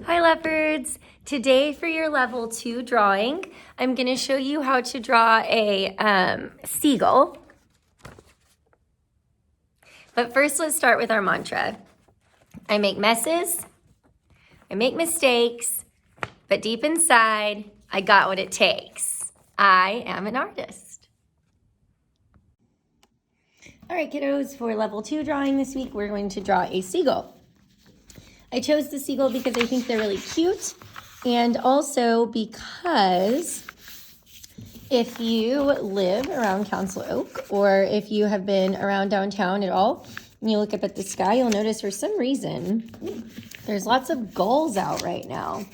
Hi leopards! Today for your level 2 drawing, I'm going to show you how to draw a seagull. But first let's start with our mantra. I make messes, I make mistakes, but deep inside, I got what it takes. I am an artist. All right, kiddos, for level 2 drawing this week, we're going to draw a seagull. I chose the seagull because I think they're really cute, and also because if you live around Council Oak, or if you have been around downtown at all, and you look up at the sky, you'll notice for some reason there's lots of gulls out right now.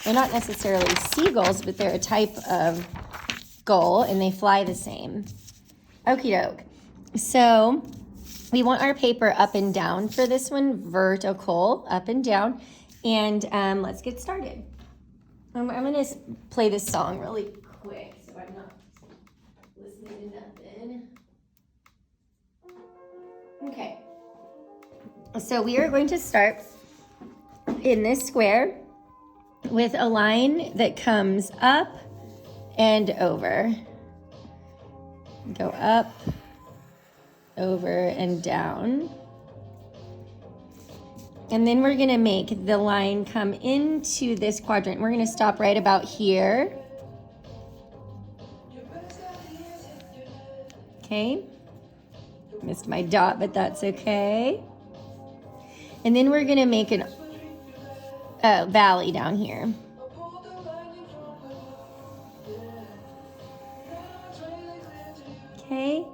They're not necessarily seagulls, but they're a type of gull, and they fly the same. Okie doke. So we want our paper up and down for this one, vertical, up and down. And let's get started. I'm going to play this song really quick so I'm not listening to nothing. Okay. So we are going to start in this square with a line that comes up and over. Go up, over, and down. And then we're gonna make the line come into this quadrant. We're gonna stop right about here. Okay. Missed my dot, but that's okay. And then we're gonna make a valley down here. Okay.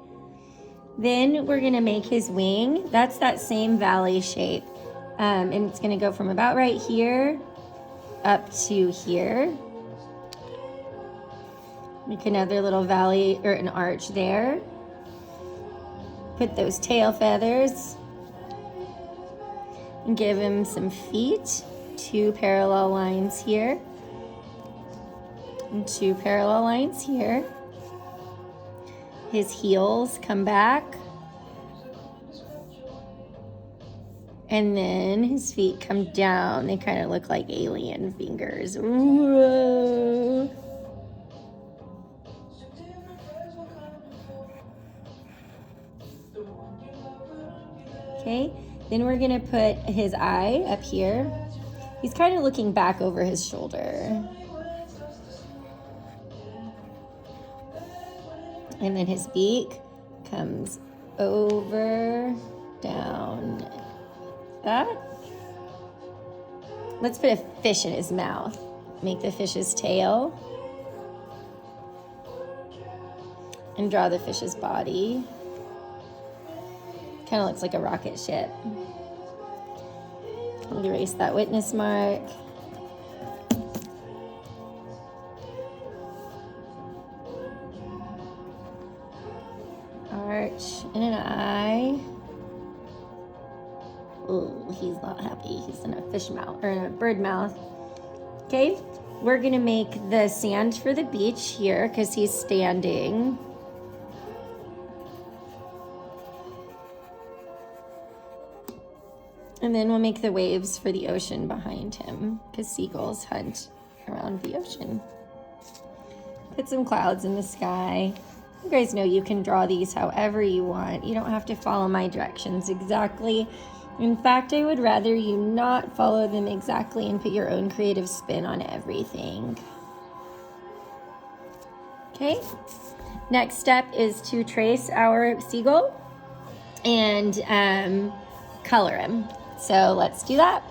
Then we're gonna make his wing. That's that same valley shape. And it's gonna go from about right here up to here. Make another little valley or an arch there. Put those tail feathers and give him some feet. 2 parallel lines here. And 2 parallel lines here. His heels come back. And then his feet come down. They kind of look like alien fingers. Whoa. Okay, then we're gonna put his eye up here. He's kind of looking back over his shoulder. And then his beak comes over, down, that. Let's put a fish in his mouth. Make the fish's tail. And draw the fish's body. Kind of looks like a rocket ship. I'll erase that witness mark. Arch and an eye. Oh, he's not happy. He's in a fish mouth or in a bird mouth. Okay, we're gonna make the sand for the beach here because he's standing. And then we'll make the waves for the ocean behind him because seagulls hunt around the ocean. Put some clouds in the sky. You guys know you can draw these however you want. You don't have to follow my directions exactly. In fact, I would rather you not follow them exactly and put your own creative spin on everything. Okay, next step is to trace our seagull and color him. So let's do that.